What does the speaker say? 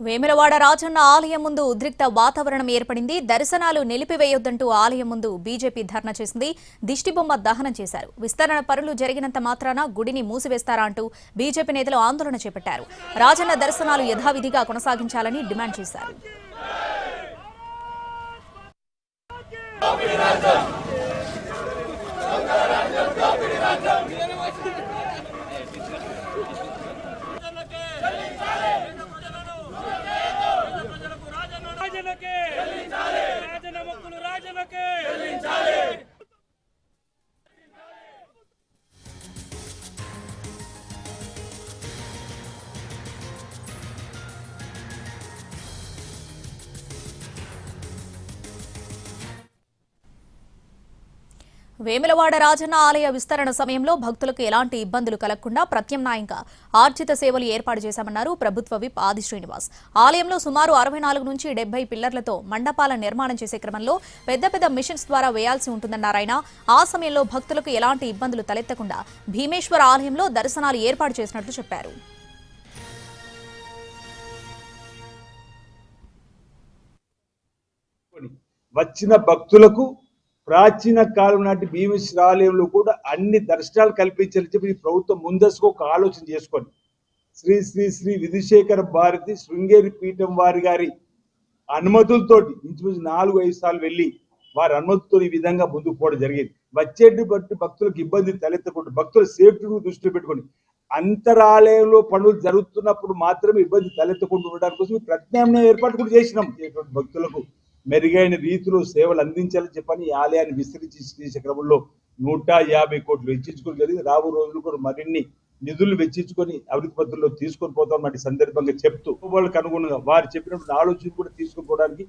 వేములవాడ రాజన్న ఆలయం ముందు ఉద్రిక్త వాతావరణం ఏర్పడింది. దర్శనాలు నిలిపివేయొద్దంటూ ఆలయం ముందు బీజేపీ ధర్నా చేసింది. దిష్టిబొమ్మ దహనం చేశారు. విస్తరణ పనులు జరిగినంత మాత్రాన గుడిని మూసివేస్తారా అంటూ బీజేపీ నేతలు ఆందోళన చేపట్టారు. రాజన్న దర్శనాలు యథావిధిగా కొనసాగించాలని డిమాండ్ చేశారు. వేములవాడ రాజన్న ఆలయ విస్తరణ సమయంలో భక్తులకు ఎలాంటి ఇబ్బందులు కలగకుండా ప్రత్యామ్నాయంగా ఆర్జిత సేవలు ఏర్పాటు చేశామన్నారు ప్రభుత్వ విప్ ఆది శ్రీనివాస్. ఆలయంలో సుమారు 64 నుంచి 70 పిల్లర్లతో మండపాల నిర్మాణం చేసే క్రమంలో పెద్ద పెద్ద మిషన్స్ ద్వారా వేయాల్సి ఉంటుందన్నారాయన. ఆ సమయంలో భక్తులకు ఎలాంటి ఇబ్బందులు తలెత్తకుండా భీమేశ్వర ఆలయంలో దర్శనాలు ఏర్పాటు చేసినట్లు చెప్పారు. వచ్చిన భక్తులకు ప్రాచీన కాలం నాటి భీమేశ్వర ఆలయంలో కూడా అన్ని దర్శనాలు కల్పించాలని చెప్పి ప్రభుత్వం ముందస్తుకు ఒక ఆలోచన చేసుకొని శ్రీ శ్రీ శ్రీ విధుశేఖర భారతి శృంగేరి పీఠం వారి గారి అనుమతులతోటి ఇంచుమించు 4-5 సార్లు వెళ్ళి వారి అనుమతితో ఈ విధంగా ముందుకు పోవడం జరిగింది. వచ్చేటువంటి భక్తులకు ఇబ్బంది తలెత్తకుండా భక్తుల సేఫ్టీని దృష్టిలో పెట్టుకొని అంతరాలయంలో పనులు జరుగుతున్నప్పుడు మాత్రమే ఇబ్బంది తలెత్తకుండా ఉండడానికి కోసం ప్రత్యామ్నాయ ఏర్పాటు కూడా చేసినాం. భక్తులకు మెరుగైన రీతిలో సేవలు అందించాలని చెప్పని ఈ ఆలయాన్ని విస్తరించి క్రమంలో 150 కోట్లు వెచ్చించుకోవడం జరిగింది. రాబో రోజులు కూడా మరిన్ని నిధులు వెచ్చించుకొని అభివృద్ధి పద్ధతుల్లో తీసుకొని పోతాం. సందర్భంగా చెప్తూ వాళ్ళకి అనుగుణంగా వారు చెప్పినటువంటి ఆలోచన కూడా తీసుకుని పోవడానికి